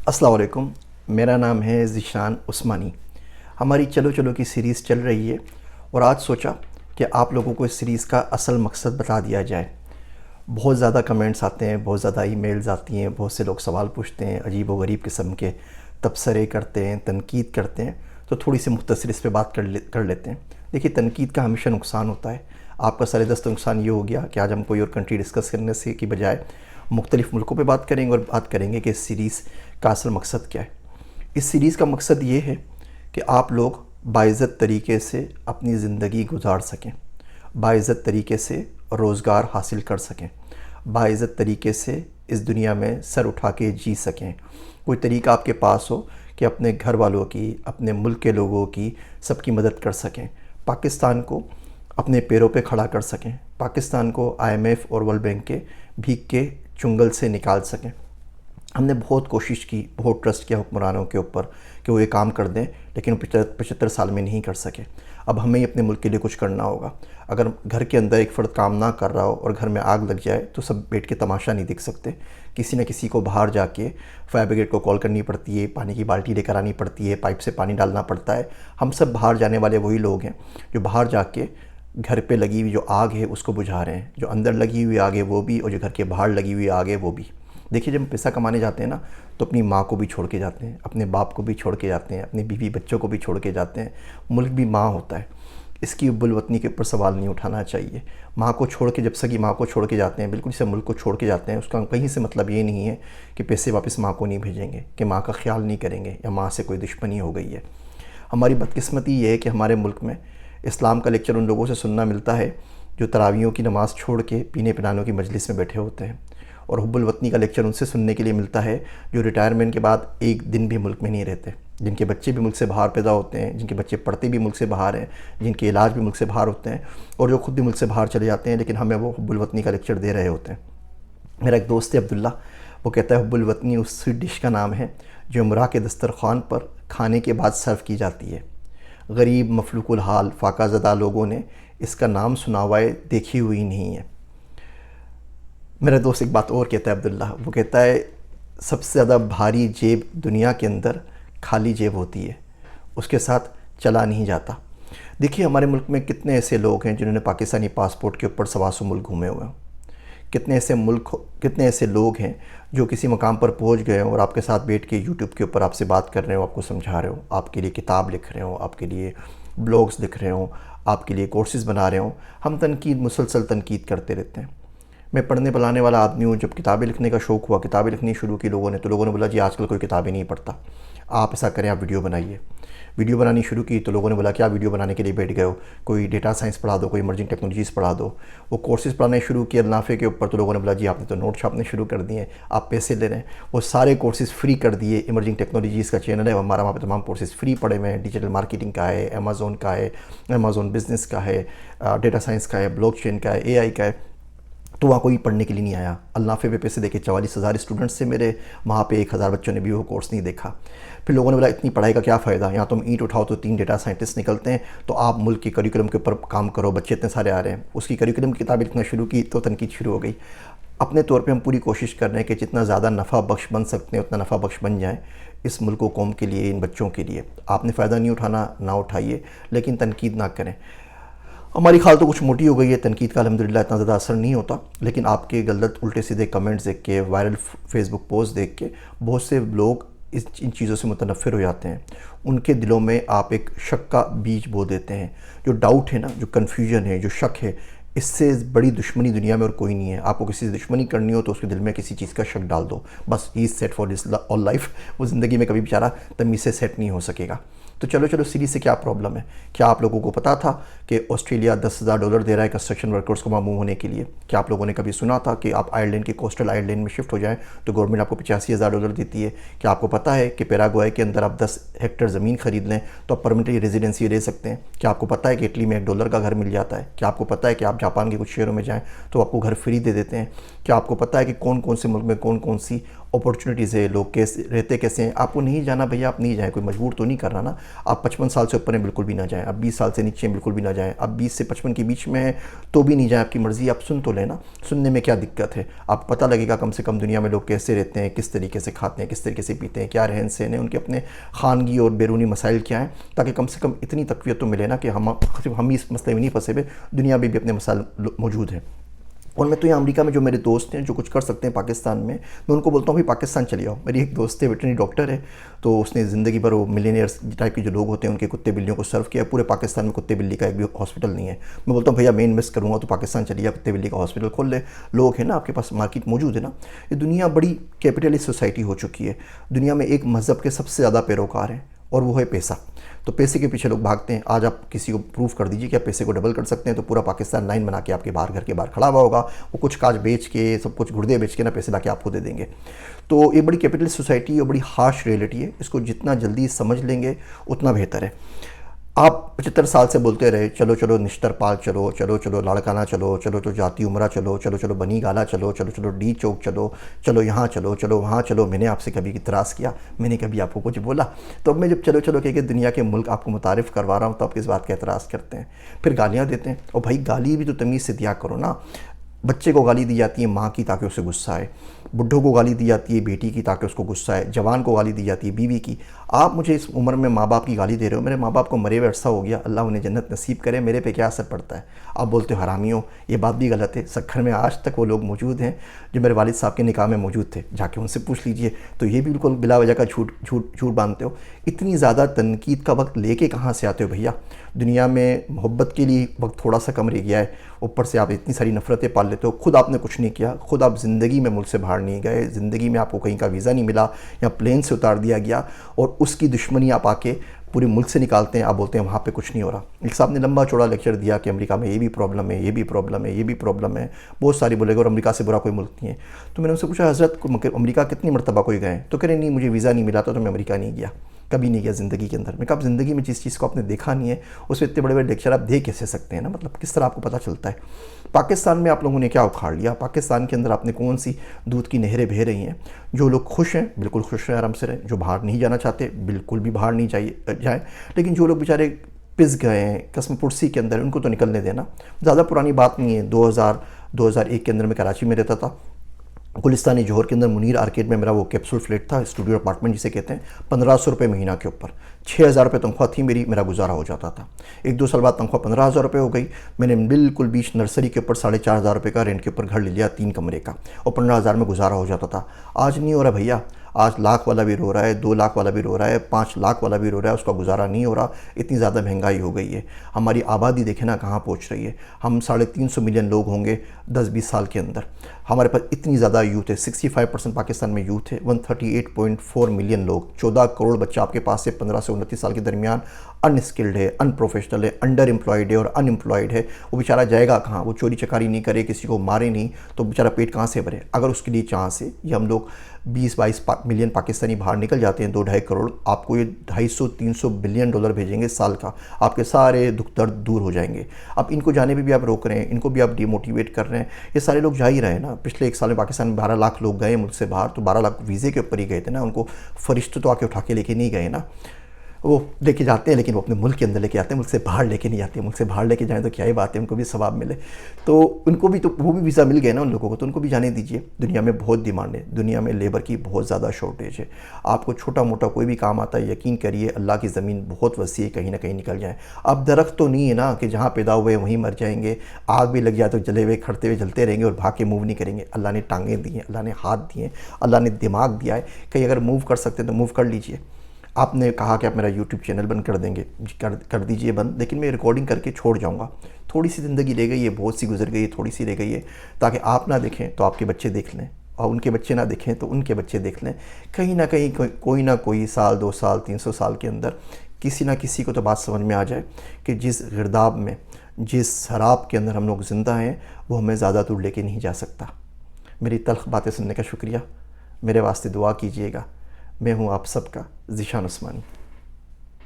अस्सलाम वालेकुम। मेरा नाम है ज़ीशान उस्मानी। हमारी चलो चलो की सीरीज़ चल रही है और आज सोचा कि आप लोगों को इस सीरीज़ का असल मकसद बता दिया जाए। बहुत ज़्यादा कमेंट्स आते हैं, बहुत ज़्यादा ईमेल्स आती हैं, बहुत से लोग सवाल पूछते हैं, अजीब व गरीब किस्म के तबसरे करते हैं, तनकीद करते हैं। तो थोड़ी सी मुख्तसर इस पर बात कर लेते हैं। देखिए, तनकीद का हमेशा नुकसान होता है। आपका सरदस्त नुकसान ये हो गया कि आज हम कोई और कंट्री डिस्कस करने से की बजाय मुख्तलिफ़ मुल्कों पे बात करेंगे और बात करेंगे कि इस सीरीज़ का असल मकसद क्या है। इस सीरीज़ का मकसद ये है कि आप लोग बाइज़्ज़त तरीके से अपनी ज़िंदगी गुजार सकें, बाइज़्ज़त तरीके से रोज़गार हासिल कर सकें, बाइज़्ज़त तरीके से इस दुनिया में सर उठा के जी सकें। कोई तरीका आपके पास हो कि अपने घर वालों की, अपने मुल्क के लोगों की, सबकी मदद कर सकें, पाकिस्तान को अपने पैरों पे खड़ा कर सकें, पाकिस्तान को IMF और वर्ल्ड बैंक के भीख के चुंगल से निकाल सकें। हमने बहुत कोशिश की, बहुत ट्रस्ट किया हुक्मरानों के ऊपर कि वो ये काम कर दें, लेकिन 75 साल में नहीं कर सके। अब हमें ही अपने मुल्क के लिए कुछ करना होगा। अगर घर के अंदर एक फ़र्द काम ना कर रहा हो और घर में आग लग जाए तो सब बैठ के तमाशा नहीं देख सकते। किसी न किसी को बाहर जाके फायर ब्रिगेड को कॉल करनी पड़ती है, पानी की बाल्टी लेकर आनी पड़ती है, पाइप से पानी डालना पड़ता है। हम सब बाहर जाने वाले वही लोग हैं जो बाहर जाके घर पे लगी हुई जो आग है उसको बुझा रहे हैं। जो अंदर लगी हुई आग है वो भी, और जो घर के बाहर लगी हुई आग है वो भी। देखिए, जब हम पैसा कमाने जाते हैं ना, तो अपनी माँ को भी छोड़ के जाते हैं, अपने बाप को भी छोड़ के जाते हैं, अपनी बीवी बच्चों को भी छोड़ के जाते हैं। मुल्क भी माँ होता है। इसकी बुलवतनी के ऊपर सवाल नहीं उठाना चाहिए। माँ को छोड़ के, जब सगी माँ को छोड़ के जाते हैं, बिल्कुल से मुल्क को छोड़ के जाते हैं, उसका कहीं से मतलब ये नहीं है कि पैसे वापस माँ को नहीं भेजेंगे, कि माँ का ख्याल नहीं करेंगे या माँ से कोई दुश्मनी हो गई है। हमारी बदकिस्मती ये है कि हमारे मुल्क में इस्लाम का लेक्चर उन लोगों से सुनना मिलता है जो तरावियों की नमाज़ छोड़ के पीने पिलानों की मजलिस में बैठे होते हैं, और हुब्बुल वतनी का लेक्चर उनसे सुनने के लिए मिलता है जो रिटायरमेंट के बाद एक दिन भी मुल्क में नहीं रहते, जिनके बच्चे भी मुल्क से बाहर पैदा होते हैं, जिनके बच्चे पढ़ते भी मुल्क से बाहर हैं, जिनके इलाज भी मुल्क से बाहर होते हैं, और जो खुद भी मुल्क से बाहर चले जाते हैं, लेकिन हमें वो हुब्बुल वतनी का लेक्चर दे रहे होते हैं। मेरा एक दोस्त है अब्दुल्ला, वो कहता है हुब्बुल वतनी उस स्वीट डिश का नाम है जो उमरा के दस्तरखान पर खाने के बाद सर्व की जाती है। गरीब मफलूकुल हाल फाकाज़दा लोगों ने इसका नाम सुना हुआ है, देखी हुई नहीं है। मेरा दोस्त एक बात और कहता है अब्दुल्ला, वो कहता है सबसे ज़्यादा भारी जेब दुनिया के अंदर खाली जेब होती है, उसके साथ चला नहीं जाता। देखिए, हमारे मुल्क में कितने ऐसे लोग हैं जिन्होंने पाकिस्तानी पासपोर्ट के ऊपर 125 मुल्क घूमे हुए हैं। कितने ऐसे लोग हैं जो किसी मकाम पर पहुंच गए हैं और आपके साथ बैठ के यूट्यूब के ऊपर आपसे बात कर रहे हो, आपको समझा रहे हो, आपके लिए किताब लिख रहे हो, आपके लिए ब्लॉग्स लिख रहे हो, आपके लिए कोर्सेज़ बना रहे हो। हम मुसलसल तनकीद करते रहते हैं। मैं पढ़ने पढ़ाने वाला आदमी हूँ। जब किताबें लिखने का शौक़ हुआ, किताबें लिखनी शुरू की लोगों ने, तो लोगों ने बोला जी आजकल कोई किताबें नहीं पढ़ता, आप ऐसा करें, आप वीडियो बनाइए। वीडियो बनानी शुरू की तो लोगों ने बोला क्या वीडियो बनाने के लिए बैठ गए हो, कोई डेटा साइंस पढ़ा दो, कोई इमर्जिंग टेक्नोलॉजीज़ पढ़ा दो। वो कोर्सेज़ पढ़ाने शुरू किए अल्नाफे के ऊपर, तो लोगों ने बोला जी आपने तो नोट छापने शुरू कर दिए, आप पैसे ले रहे हैं। वो सारे कोर्सेज़ फ्री कर दिए। इमर्जिंग टेक्नोलॉजीज़ का चैनल है हमारा, वहाँ पर तमाम कोर्सेज़ फ्री पड़े हुए हैं। डिजिटल मार्केटिंग का है, अमेज़ोन का है, अमेज़ोन बिज़नेस का है, डेटा साइंस का है, ब्लॉकचेन का है, AI का है। तो वहाँ कोई पढ़ने के लिए नहीं आया। अल्नाफे पे पैसे देके 44,000 स्टूडेंट्स थे मेरे, वहाँ पे 1,000 बच्चों ने भी वो कोर्स नहीं देखा। फिर लोगों ने बोला इतनी पढ़ाई का क्या फ़ायदा, यहाँ तुम ईंट उठाओ तो 3 डेटा साइंटिस्ट निकलते हैं, तो आप मुल्क के करिकुलम के ऊपर काम करो, बच्चे इतने सारे आ रहे हैं। उसकी करिकुलम की किताबें लिखना शुरू की तो तनकीद शुरू हो गई। अपने तौर पर हम पूरी कोशिश कर रहे हैं कि जितना ज़्यादा नफ़ा बख्श बन सकते हैं उतना नफ़ा बख्श बन जाए इस मुल्क व कौम के लिए, इन बच्चों के लिए। आपने फ़ायदा नहीं उठाना, ना उठाइए, लेकिन तनकीद ना करें। हमारी खाल तो कुछ मोटी हो गई है, तनकीद का अल्हम्दुलिल्लाह इतना ज़्यादा असर नहीं होता, लेकिन आपके गलत उल्टे सीधे कमेंट्स देख के, वायरल फेसबुक पोस्ट देख के बहुत से लोग इन चीज़ों से मुतनफ़िर हो जाते हैं। उनके दिलों में आप एक शक का बीज बो देते हैं। जो डाउट है ना, जो कन्फ्यूजन है, जो शक है, इससे बड़ी दुश्मनी दुनिया में और कोई नहीं है। आपको किसी से दुश्मनी करनी हो तो उसके दिल में किसी चीज़ का शक डाल दो, बस he is set for this all life. वो ज़िंदगी में कभी बेचारा तमीज़ से सेट नहीं हो सकेगा। तो चलो चलो सीरीज़ से क्या प्रॉब्लम है। क्या आप लोगों को पता था कि ऑस्ट्रेलिया $10,000 दे रहा है कंस्ट्रक्शन वर्कर्स को वहाँ मूव होने के लिए? क्या आप लोगों ने कभी सुना था कि आप आयरलैंड के कोस्टल आयरलैंड में शिफ्ट हो जाएं तो गवर्नमेंट आपको $85,000 देती है? क्या आपको पता है कि पैराग्वे के अंदर आप 10 हेक्टेयर ज़मीन खरीद लें तो आप परमानेंटली रेजिडेंसी ले सकते हैं? क्या आपको पता है कि इटली में $1 का घर मिल जाता है? क्या आपको पता है कि आप जापान के कुछ शहरों में जाएँ तो आपको घर फ्री दे देते हैं? क्या आपको पता है कि कौन कौन से मुल्क में कौन कौन सी अपॉर्चुनिटीज़ है, लोग कैसे रहते कैसे हैं, आपको नहीं जाना भैया आप नहीं जाएँ, कोई मजबूर तो नहीं कर रहा ना। आप 55 साल से ऊपर हैं बिल्कुल भी ना जाएँ, आप 20 साल से नीचे हैं बिल्कुल भी ना जाएँ, आप 20 से 55 के बीच में हैं तो भी नहीं जाएँ, आपकी मर्ज़ी, आप सुन तो लेना। सुनने में क्या दिक्कत है, आपको पता लगेगा कम से कम दुनिया में लोग कैसे रहते हैं, किस तरीके से खाते हैं, किस तरीके से पीते हैं, क्या रहन सहन है, उनके अपने खानगी और बैरूनी मसाइल क्या हैं, ताकि कम से कम इतनी तक़वियत तो मिले ना कि हम ही इस मसले में नहीं फंसे हुए, दुनिया में भी अपने मसाइल मौजूद हैं। और मैं तो यहाँ अमेरिका में जो मेरे दोस्त हैं जो कुछ कर सकते हैं पाकिस्तान में, मैं उनको बोलता हूँ भाई पाकिस्तान चले आओ। मेरी एक दोस्त है वेटरनरी डॉक्टर है, तो उसने ज़िंदगी भर वो मिलेनियर्स टाइप के जो लोग होते हैं उनके कुत्ते बिल्लियों को सर्व किया। पूरे पाकिस्तान में कुत्ते बिल्ली का एक भी हॉस्पिटल नहीं है। मैं बोलता हूँ भैया मैं इन्वेस्ट करूँगा तो पाकिस्तान चलिए, कुत्ते बिल्ली का हॉस्पिटल खोल ले, लोग हैं ना आपके पास, मार्केट मौजूद है ना। ये दुनिया बड़ी कैपिटलिस्ट सोसाइटी हो चुकी है। दुनिया में एक मज़हब के सबसे ज़्यादा पैरोकार हैं और वो है पैसा। तो पैसे के पीछे लोग भागते हैं। आज आप किसी को प्रूफ कर दीजिए कि आप पैसे को डबल कर सकते हैं, तो पूरा पाकिस्तान लाइन बना के आपके बाहर घर के बाहर खड़ा हुआ होगा। वो कुछ काज बेच के, सब कुछ गुर्दे बेच के ना पैसे ला के आपको दे देंगे। तो ये बड़ी कैपिटलिस्ट सोसाइटी और बड़ी हार्श रियलिटी है। इसको जितना जल्दी समझ लेंगे उतना बेहतर है। आप 75 साल से बोलते रहे चलो चलो निश्तर पाल चलो, चलो चलो लाड़काना चलो, चलो तो जाती उमरा चलो, चलो चलो बनी गाला चलो, चलो चलो डी चौक चलो, चलो यहाँ चलो, चलो वहाँ चलो। मैंने आपसे कभी इतराज़ किया? मैंने कभी आपको कुछ बोला? तो अब मैं जब चलो चलो कह के दुनिया के मुल्क आपको मुतारिफ़ करवा रहा हूँ तो आप किस बात का एतराज़ करते हैं? फिर गालियाँ देते हैं। और भाई गाली भी तो तमीज़ से दिया करो ना। बच्चे को गाली दी जाती है माँ की ताकि उसे गुस्सा आए, बुढ़ों को गाली दी जाती है बेटी की ताकि उसको गुस्सा आए, जवान को गाली दी जाती है बीवी की। आप मुझे इस उम्र में माँ बाप की गाली दे रहे हो। मेरे माँ बाप को मरे हुए अरसा हो गया, अल्लाह उन्हें जन्नत नसीब करे, मेरे पे क्या असर पड़ता है? आप बोलते हो हरामी हो, ये बात भी गलत है। सखर में आज तक वो लोग मौजूद हैं जो मेरे वालिद साहब के निकाह में मौजूद थे, जाके उनसे पूछ लीजिए। तो ये भी बिल्कुल बिला वजह का झूठ झूठ झूठ बांधते हो। इतनी ज़्यादा तनकीद का वक्त लेके कहाँ से आते हो भैया? दुनिया में मोहब्बत के लिए वक्त थोड़ा सा कम रह गया है, ऊपर से आप इतनी सारी नफ़रतें पाल लेते हो। खुद आपने कुछ नहीं किया, खुद आप ज़िंदगी में मुल्क से बाहर नहीं गए, ज़िंदगी में आपको कहीं का वीज़ा नहीं मिला या प्लेन से उतार दिया गया, और उसकी दुश्मनी आप आके पूरे मुल्क से निकालते हैं। आप बोलते हैं वहाँ पे कुछ नहीं हो रहा। एक साहब ने लंबा चौड़ा लेक्चर दिया कि अमेरिका में ये भी प्रॉब्लम है, ये भी प्रॉब्लम है, ये भी प्रॉब्लम है, बहुत सारी बोलेगा, और अमेरिका से बुरा कोई मुल्क नहीं है। तो मैंने उनसे पूछा हज़रत अमेरिका कितनी मरतबा कोई गए? तो कह रहे नहीं मुझे वीज़ा नहीं मिला था तो मैं अमेरिका नहीं गया, कभी नहीं गया ज़िंदगी के अंदर। मैं कहा ज़िंदगी में जिस चीज़ को आपने देखा नहीं है उसमें इतने बड़े बड़े लेक्चर आप दे कैसे सकते हैं ना? मतलब किस तरह आपको पता चलता है? पाकिस्तान में आप लोगों ने क्या उखाड़ लिया? पाकिस्तान के अंदर आपने कौन सी दूध की नहरें बह रही हैं? जो लोग खुश हैं बिल्कुल खुश रहें, आराम से रहें। जो बाहर नहीं जाना चाहते बिल्कुल भी बाहर नहीं जाए। लेकिन जो लोग बेचारे पिस गए हैं कसम पुरसी के अंदर, उनको तो निकलने देना। ज़्यादा पुरानी बात नहीं है, 2001 के अंदर मैं कराची में रहता था। गुलिस्तानी जौहर के अंदर मुनीर आर्केड में मेरा वो कैप्सूल फ्लैट था, स्टूडियो अपार्टमेंट जिसे कहते हैं। 1500 रुपये महीना के ऊपर 6000 रुपये तनख्वाह थी मेरी, मेरा गुजारा हो जाता था। 1-2 साल बाद तनख्वाह 15,000 रुपये हो गई। मैंने बिल्कुल बीच नर्सरी के ऊपर 4,500 रुपये का रेंट के ऊपर घर ले लिया 3 कमरे का, और 15,000 में गुजारा हो जाता था। आज नहीं हो रहा भैया। आज लाख वाला भी रो रहा है, 2 लाख वाला भी रो रहा है, 5 लाख वाला भी रो रहा है, उसका गुजारा नहीं हो रहा। इतनी ज़्यादा महंगाई हो गई है। हमारी आबादी देखें ना कहाँ पहुँच रही है। हम 350 मिलियन लोग होंगे 10-20 साल के अंदर। हमारे पास इतनी ज़्यादा यूथ है, 65% पाकिस्तान में यूथ है। 138.4 मिलियन लोग, 14 करोड़ बच्चा आपके पास से 15 से 29 साल के दरमियान अनस्किल्ड है, अनप्रोफेशनल है, अंडर एम्प्लॉयड है और अनएम्प्लॉयड है। वो बेचारा जाएगा कहाँ? वो चोरी चकारी नहीं करे, किसी को मारे नहीं, तो बेचारा पेट कहाँ से भरे? अगर उसके लिए चांस है, ये हम लोग 20-22 मिलियन पाकिस्तानी बाहर निकल जाते हैं, 2-2.5 करोड़, आपको ये 250-300 बिलियन डॉलर भेजेंगे साल का। आपके सारे दुख दर्द दूर हो जाएंगे। अब इनको जाने पे भी आप रोक रहे हैं, इनको भी आप डिमोटिवेट कर रहे हैं। ये सारे लोग जा ही रहे हैं ना। पिछले 1 साल में पाकिस्तान में 12 लाख लोग गए मुल्क से बाहर, तो 12 लाख वीज़े के ऊपर ही गए थे ना। उनको फरिश्ते तो आके उठा के लेके नहीं गए ना। वो लेके जाते हैं लेकिन वो अपने मुल्क के अंदर लेके आते हैं, मुल्क से बाहर लेके नहीं जाते। मुल्क से बाहर लेके जाएं तो क्या ही बात है, उनको भी सवाब मिले। तो उनको भी, तो वो भी वीज़ा मिल गए ना उन लोगों को, तो उनको भी जाने दीजिए। दुनिया में बहुत डिमांड है, दुनिया में लेबर की बहुत ज़्यादा शॉर्टेज है। आपको छोटा मोटा कोई भी काम आता है, यकीन करिए अल्लाह की ज़मीन बहुत वसी है, कहीं ना कहीं निकल जाए। अब दरख्त तो नहीं है ना कि जहाँ पैदा हुए वहीं मर जाएंगे। आग भी लग जाए तो जले हुए खड़ते हुए जलते रहेंगे और भाग के मूव नहीं करेंगे। अल्लाह ने टांगें दी हैं, अल्लाह ने हाथ दिए हैं, अल्लाह ने दिमाग दिया है। कहीं अगर मूव कर सकते हैं तो मूव कर लीजिए। आपने कहा कि आप मेरा यूट्यूब चैनल बंद कर देंगे, कर दीजिए बंद, लेकिन मैं रिकॉर्डिंग करके छोड़ जाऊंगा। थोड़ी सी ज़िंदगी रह गई है, बहुत सी गुजर गई है, थोड़ी सी रह गई है, ताकि आप ना देखें तो आपके बच्चे देख लें, और उनके बच्चे ना देखें तो उनके बच्चे देख लें। कहीं ना कहीं कोई ना कोई साल, 2 साल, 300 साल के अंदर किसी ना किसी को तो बात समझ में आ जाए कि जिस गिरदाब में, जिस शराब के अंदर हम लोग ज़िंदा हैं, वो हमें ज़्यादा दूर लेके नहीं जा सकता। मेरी तल्ख बातें सुनने का शुक्रिया। मेरे वास्ते दुआ कीजिएगा। मैं हूँ आप सबका ज़ीशान उस्मानी।